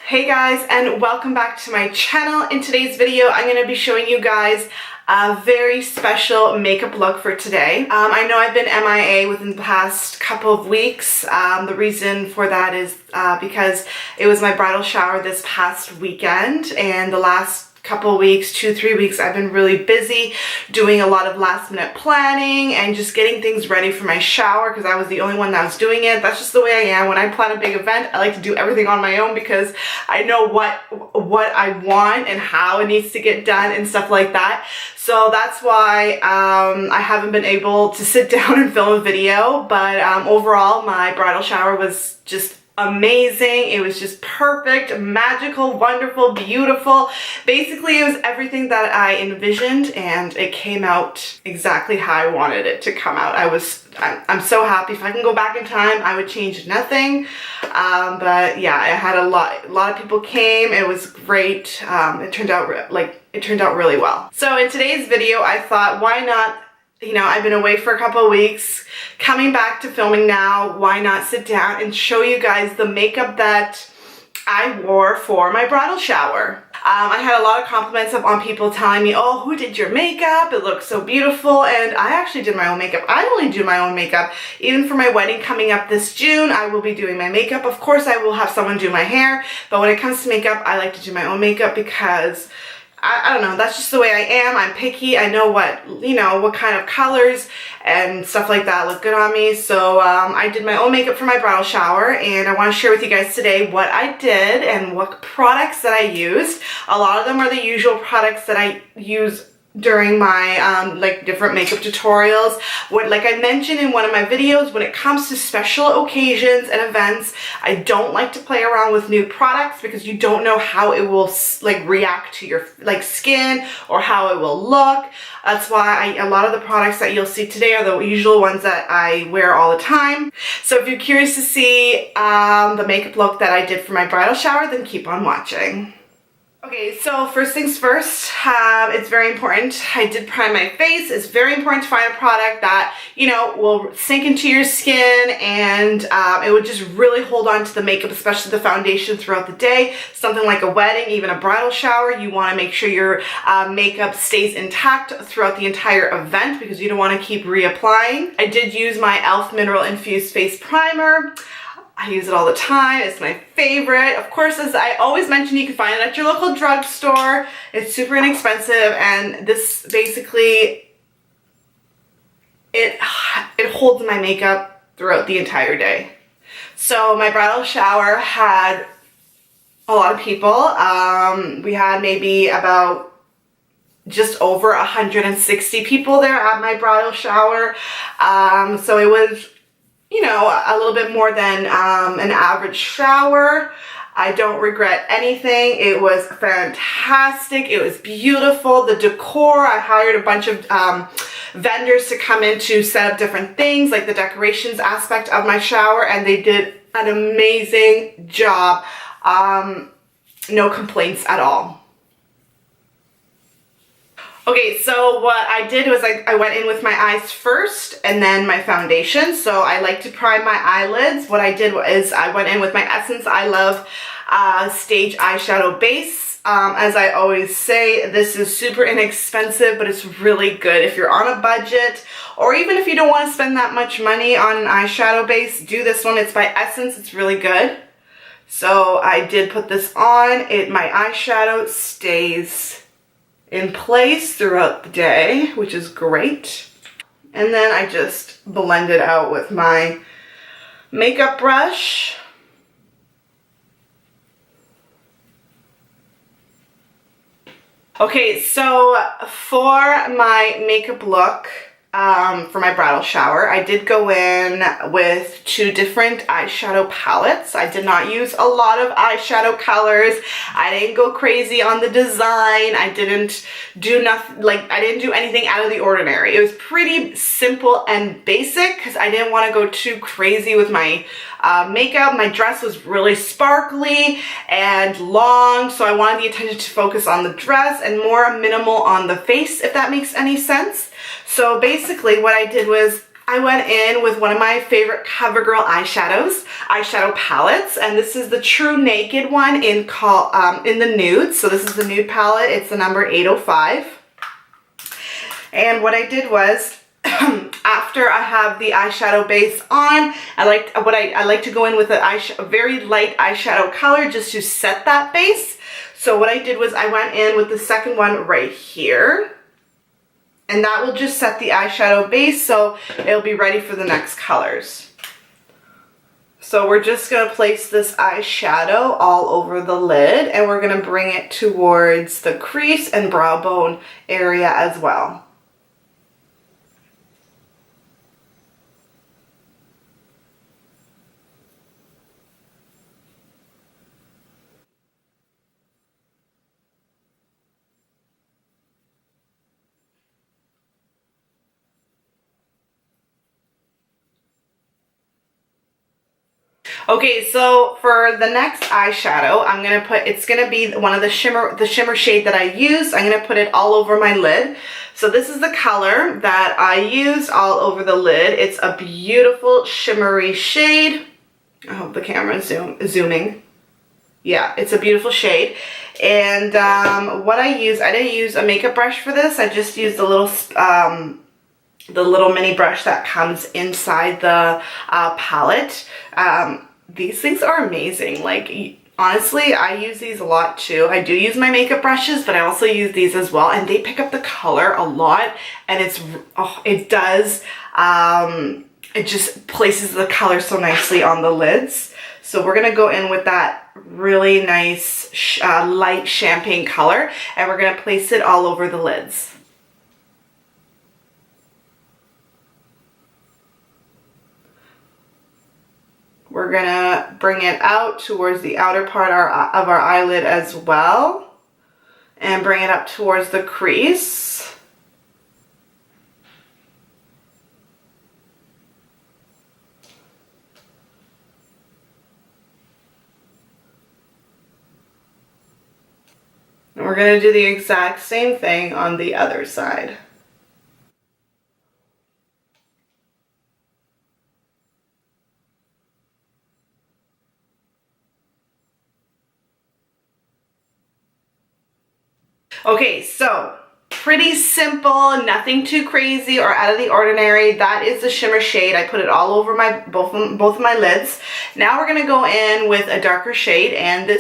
Hey guys, and welcome back to my channel. In today's video, I'm going to be showing you guys a very special makeup look for today. I know I've been MIA within the past couple of weeks. The reason for that is because it was my bridal shower this past weekend, and the last couple of weeks, 2-3 weeks, I've been really busy doing a lot of last minute planning and just getting things ready for my shower because I was the only one that was doing it. That's just the way I am. When I plan a big event, I like to do everything on my own because I know what I want and how it needs to get done and stuff like that. So that's why I haven't been able to sit down and film a video, but overall my bridal shower was just amazing. It was just perfect, magical, wonderful, beautiful. Basically, it was everything that I envisioned, and it came out exactly how I wanted it to come out. I'm so happy. If I can go back in time, I would change nothing. But yeah, I had a lot of people came. It was great. It turned out really well. So in today's video, I thought, why not? You know, I've been away for a couple of weeks, coming back to filming now, why not sit down and show you guys the makeup that I wore for my bridal shower. I had a lot of compliments on people telling me, oh, who did your makeup? It looks so beautiful. And I actually did my own makeup. I only do my own makeup. Even for my wedding coming up this June, I will be doing my makeup. Of course, I will have someone do my hair, but when it comes to makeup, I like to do my own makeup because I don't know, that's just the way I am. I'm picky. I know what kind of colors and stuff like that look good on me. So I did my own makeup for my bridal shower, and I want to share with you guys today what I did and what products that I used. A lot of them are the usual products that I use during my different makeup tutorials. Like I mentioned in one of my videos, when it comes to special occasions and events, I don't like to play around with new products because you don't know how it will react to your skin or how it will look. That's why a lot of the products that you'll see today are the usual ones that I wear all the time. So if you're curious to see the makeup look that I did for my bridal shower, then keep on watching. Okay, so first things first, it's very important. I did prime my face. It's very important to find a product that, will sink into your skin and it would just really hold on to the makeup, especially the foundation throughout the day. Something like a wedding, even a bridal shower, you want to make sure your makeup stays intact throughout the entire event because you don't want to keep reapplying. I did use my e.l.f. Mineral Infused Face Primer. I use it all the time. It's my favorite. Of course, as I always mention, you can find it at your local drugstore. It's super inexpensive, and this basically, it holds my makeup throughout the entire day. So my bridal shower had a lot of people. We had maybe about just over 160 people there at my bridal shower. So it was a little bit more than an average shower. I don't regret anything. It was fantastic. It was beautiful. The decor, I hired a bunch of vendors to come in to set up different things, like the decorations aspect of my shower, and they did an amazing job. No complaints at all. Okay, so what I did was I went in with my eyes first and then my foundation. So I like to prime my eyelids. What I did is I went in with my Essence I Love Stage Eyeshadow Base. As I always say, this is super inexpensive, but it's really good. If you're on a budget, or even if you don't want to spend that much money on an eyeshadow base, do this one. It's by Essence. It's really good. So I did put this on. My eyeshadow stays in place throughout the day, which is great. And then I just blend it out with my makeup brush. Okay, so for my makeup look, for my bridal shower, I did go in with 2 different eyeshadow palettes. I did not use a lot of eyeshadow colors. I didn't go crazy on the design. I didn't do I didn't do anything out of the ordinary. It was pretty simple and basic because I didn't want to go too crazy with my makeup. My dress was really sparkly and long, so I wanted the attention to focus on the dress and more minimal on the face, if that makes any sense. So basically what I did was I went in with one of my favorite CoverGirl eyeshadow palettes, and this is the True Naked one in the nude. So this is the nude palette. It's the number 805. And what I did was, after I have the eyeshadow base on, I like to go in with a very light eyeshadow color just to set that base. So what I did was I went in with the second one right here. And that will just set the eyeshadow base, so it'll be ready for the next colors. So we're just going to place this eyeshadow all over the lid, and we're going to bring it towards the crease and brow bone area as well. Okay, so for the next eyeshadow, it's gonna be one of the shimmer shade that I used. I'm gonna put it all over my lid. So this is the color that I used all over the lid. It's a beautiful shimmery shade. I hope the camera is zooming. Yeah, it's a beautiful shade. And what I didn't use a makeup brush for this. I just used the little mini brush that comes inside the palette. These things are amazing. Like, honestly, I use these a lot too. I do use my makeup brushes, but I also use these as well, and they pick up the color a lot, and it just places the color so nicely on the lids. So we're gonna go in with that really nice light champagne color, and we're gonna place it all over the lids. We're gonna bring it out towards the outer part of our eyelid as well, and bring it up towards the crease. And we're gonna do the exact same thing on the other side. Okay, so pretty simple, nothing too crazy or out of the ordinary. That is the shimmer shade. I put it all over both of my lids. Now we're gonna go in with a darker shade, and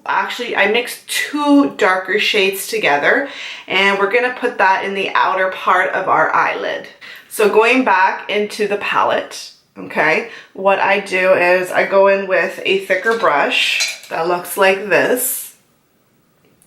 I mixed two darker shades together, and we're gonna put that in the outer part of our eyelid. So going back into the palette, okay, what I do is I go in with a thicker brush that looks like this,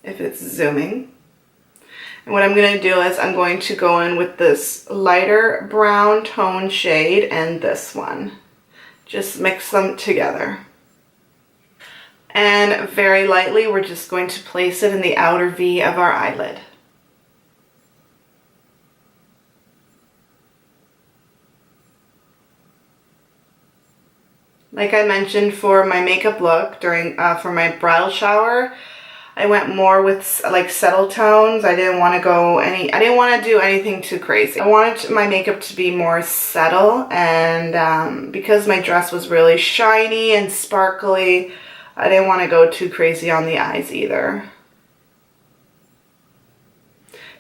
if it's zooming. And what I'm going to do is I'm going to go in with this lighter brown tone shade and this one. Just mix them together. And very lightly, we're just going to place it in the outer V of our eyelid. Like I mentioned, for my makeup look for my bridal shower, I went more with like settle tones. I didn't want to do anything too crazy. I wanted my makeup to be more subtle, and because my dress was really shiny and sparkly, I didn't want to go too crazy on the eyes either.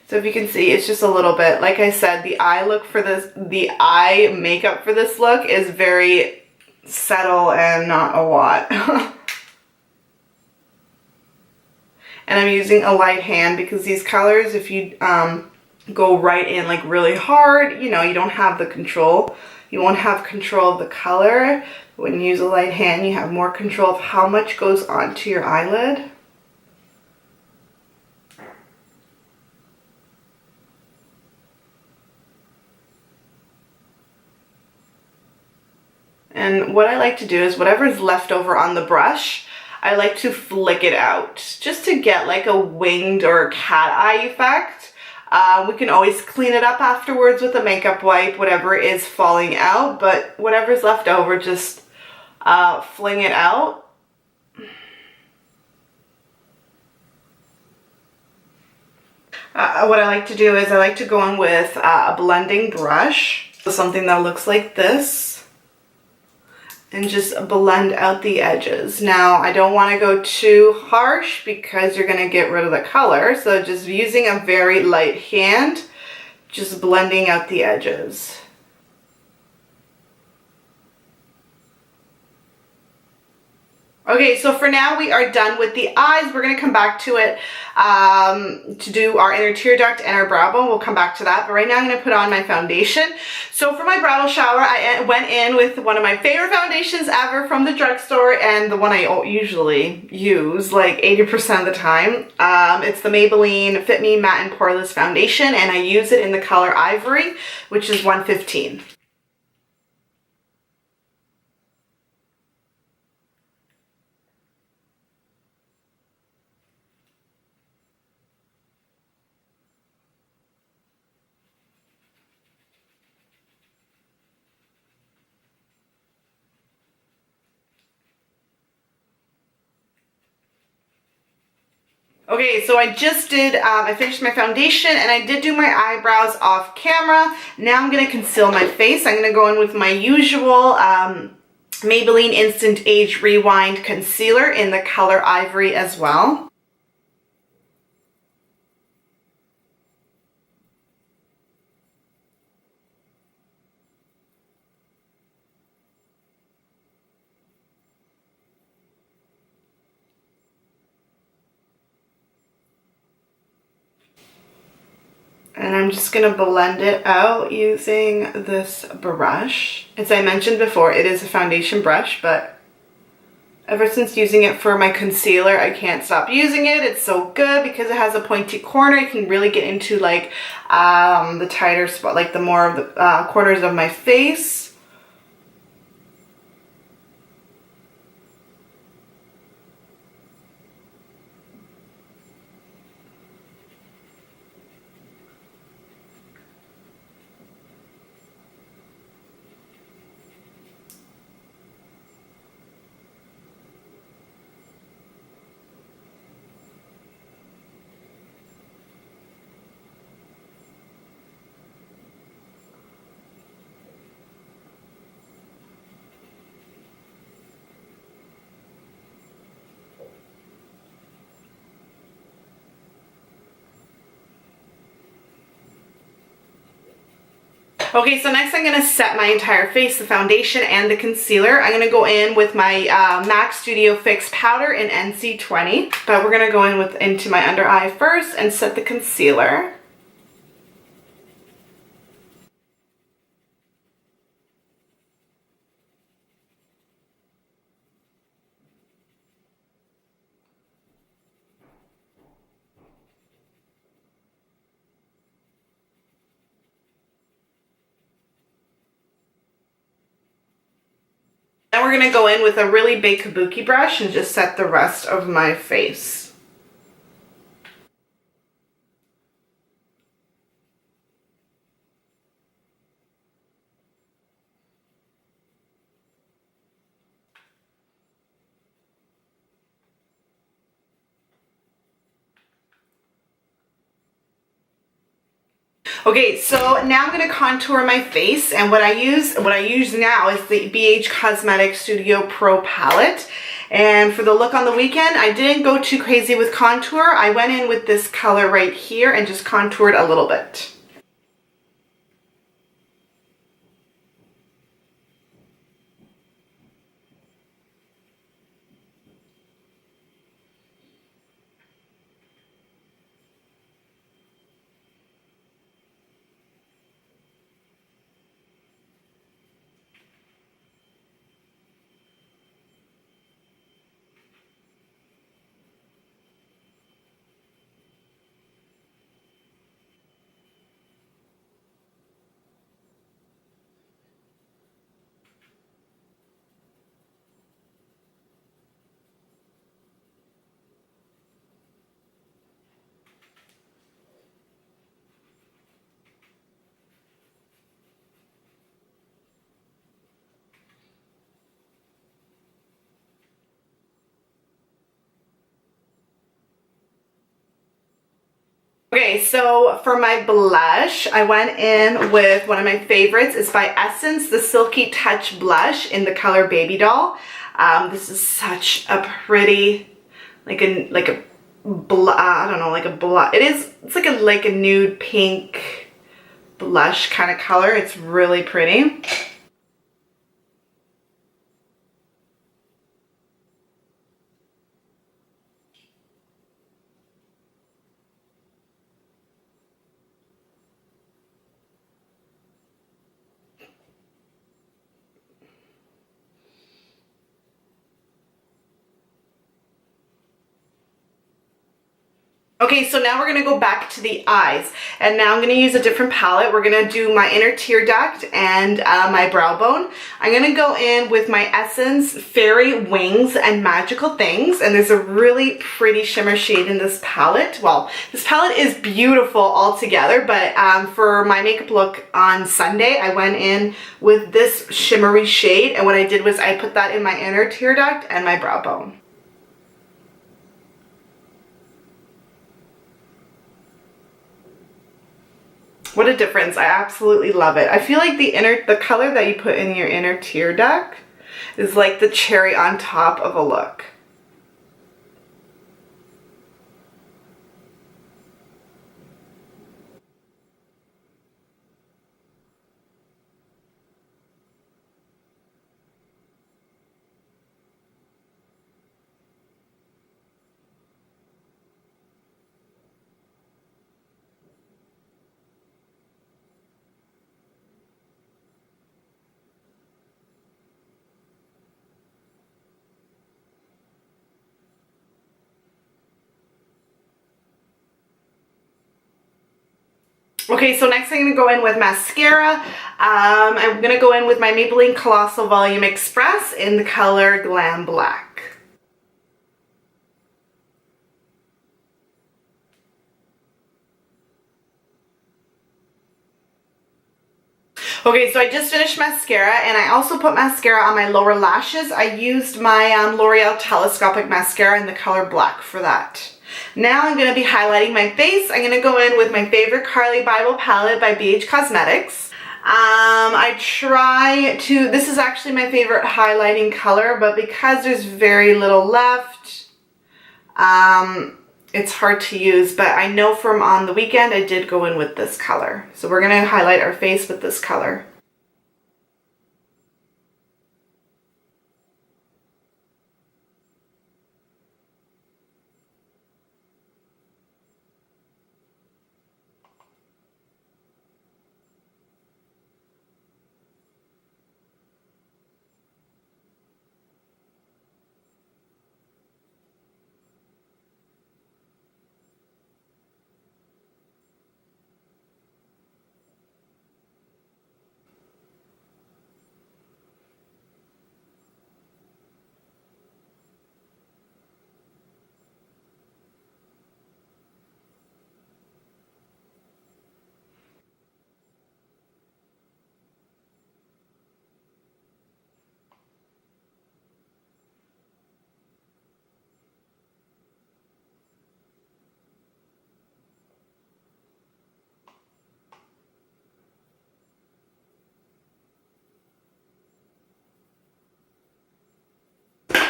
So if you can see, it's just a little bit, like I said, the eye makeup for this look is very subtle and not a lot. And I'm using a light hand because these colors, if you go right in like really hard, you don't have the control. You won't have control of the color. When you use a light hand, you have more control of how much goes onto your eyelid. And what I like to do is whatever is left over on the brush, I like to flick it out just to get like a winged or cat eye effect. We can always clean it up afterwards with a makeup wipe, whatever is falling out, but whatever's left over, just fling it out. What I like to do is I like to go in with a blending brush Something that looks like this, and just blend out the edges. Now, I don't want to go too harsh because you're going to get rid of the color, so just using a very light hand, just blending out the edges. Okay, so for now we are done with the eyes. We're going to come back to it to do our inner tear duct and our brow bone. We'll come back to that, but right now I'm going to put on my foundation. So for my bridal shower, I went in with one of my favorite foundations ever from the drugstore, and the one I usually use like 80% of the time. It's the Maybelline Fit Me Matte and Poreless Foundation, and I use it in the color Ivory, which is 115. Okay, so I just did, I finished my foundation and I did do my eyebrows off camera. Now I'm going to conceal my face. I'm going to go in with my usual Maybelline Instant Age Rewind Concealer in the color Ivory as well. And I'm just going to blend it out using this brush. As I mentioned before, it is a foundation brush, but ever since using it for my concealer, I can't stop using it. It's so good because it has a pointy corner. You can really get into like the tighter spot, like the more of the corners of my face. Okay, so next I'm going to set my entire face, the foundation and the concealer. I'm going to go in with my MAC Studio Fix powder in NC20, but we're going to go in into my under eye first and set the concealer. Then we're going to go in with a really big kabuki brush and just set the rest of my face. Okay, so now I'm going to contour my face, and what I use now is the BH Cosmetics Studio Pro palette. And for the look on the weekend, I didn't go too crazy with contour. I went in with this color right here and just contoured a little bit. Okay, so for my blush, I went in with one of my favorites. It's by Essence, the Silky Touch Blush in the color Baby Doll. This is such a pretty, I don't know, like a blush. It's like a nude pink blush kind of color. It's really pretty. Okay, so now we're going to go back to the eyes, and now I'm going to use a different palette. We're going to do my inner tear duct and my brow bone. I'm going to go in with my Essence Fairy Wings and Magical Things, and there's a really pretty shimmer shade in this palette. Well, this palette is beautiful altogether, but for my makeup look on Sunday, I went in with this shimmery shade, and what I did was I put that in my inner tear duct and my brow bone. What a difference. I absolutely love it. I feel like the color that you put in your inner tear duct is like the cherry on top of a look. Okay, so next I'm going to go in with mascara. I'm going to go in with my Maybelline Colossal Volume Express in the color Glam Black. Okay, so I just finished mascara, and I also put mascara on my lower lashes. I used my L'Oreal Telescopic Mascara in the color Black for that. Now I'm going to be highlighting my face. I'm going to go in with my favorite Carly Bible palette by BH Cosmetics. This is actually my favorite highlighting color, but because there's very little left, it's hard to use, but I know from on the weekend I did go in with this color. So we're going to highlight our face with this color.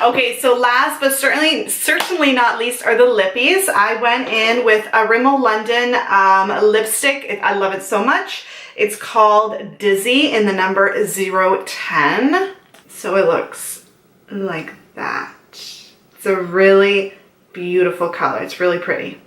Okay, so last but certainly not least are the lippies. I went in with a Rimmel London lipstick. I love it so much. It's called Dizzy in the number 010. So it looks like that. It's a really beautiful color. It's really pretty.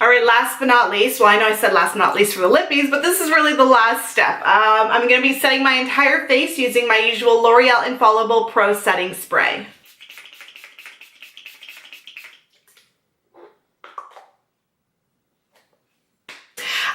All right, last but not least, well, I know I said last but not least for the lippies, but this is really the last step. I'm going to be setting my entire face using my usual L'Oreal Infallible Pro Setting Spray.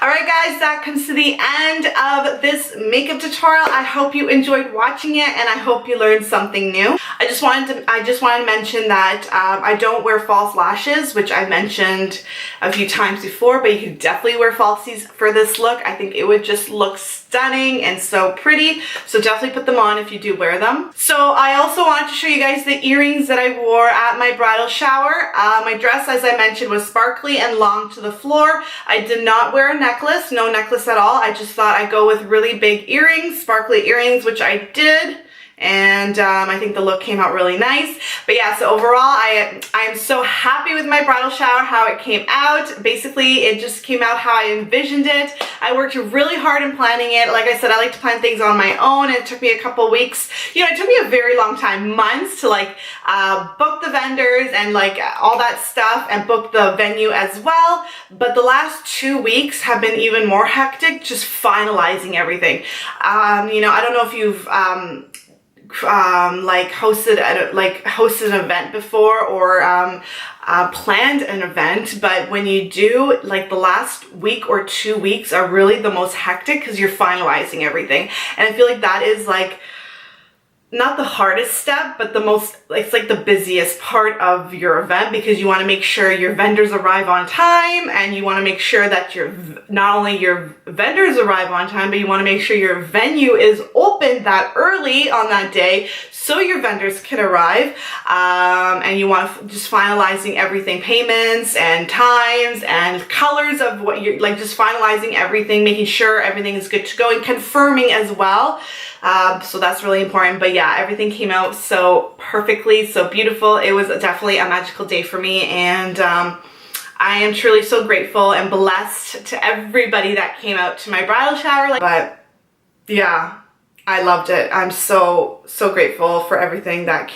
Alright guys, that comes to the end of this makeup tutorial. I hope you enjoyed watching it and I hope you learned something new. I just wanted to mention that I don't wear false lashes, which I mentioned a few times before, but you can definitely wear falsies for this look. I think it would just look stunning and so pretty, so definitely put them on if you do wear them. So I also wanted to show you guys the earrings that I wore at my bridal shower. My dress, as I mentioned, was sparkly and long to the floor. I did not wear a necklace, no necklace at all. I just thought I'd go with really big earrings, sparkly earrings, which I did. And I think the look came out really nice. But yeah, so overall I am so happy with my bridal shower, how it came out. Basically it just came out how I envisioned it. I worked really hard in planning it. Like I said, I like to plan things on my own, and it took me a couple weeks. You know, it took me a very long time, months, to like book the vendors and like all that stuff, and book the venue as well. But the last 2 weeks have been even more hectic, just finalizing everything. You know, I don't know if you've hosted an event before, or planned an event, but when you do, like, the last week or 2 weeks are really the most hectic because you're finalizing everything. And I feel like that is like not the hardest step, but the most, it's like the busiest part of your event, because you want to make sure your vendors arrive on time, and you want to make sure that not only your vendors arrive on time, but you want to make sure your venue is open that early on that day so your vendors can arrive. And you want to just finalizing everything, payments and times and colors of what you're like, just finalizing everything, making sure everything is good to go, and confirming as well. So that's really important. But yeah, everything came out so perfectly, so beautiful. It was definitely a magical day for me, and I am truly so grateful and blessed to everybody that came out to my bridal shower. But yeah, I loved it. I'm so grateful for everything that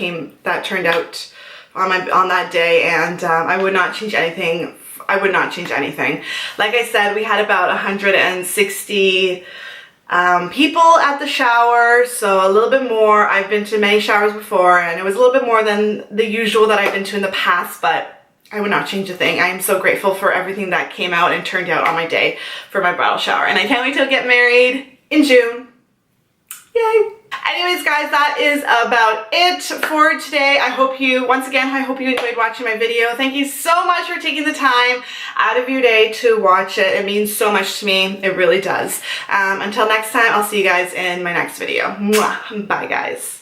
turned out on that day, and I would not change anything. I would not change anything. Like I said, we had about 160 people at the shower, so a little bit more. I've been to many showers before, and it was a little bit more than the usual that I've been to in the past, but I would not change a thing. I am so grateful for everything that came out and turned out on my day for my bridal shower, and I can't wait to get married in June. Yay! Anyways guys, that is about it for today. Once again, I hope you enjoyed watching my video. Thank you so much for taking the time out of your day to watch it. It means so much to me. It really does. Until next time, I'll see you guys in my next video. Mwah. Bye guys.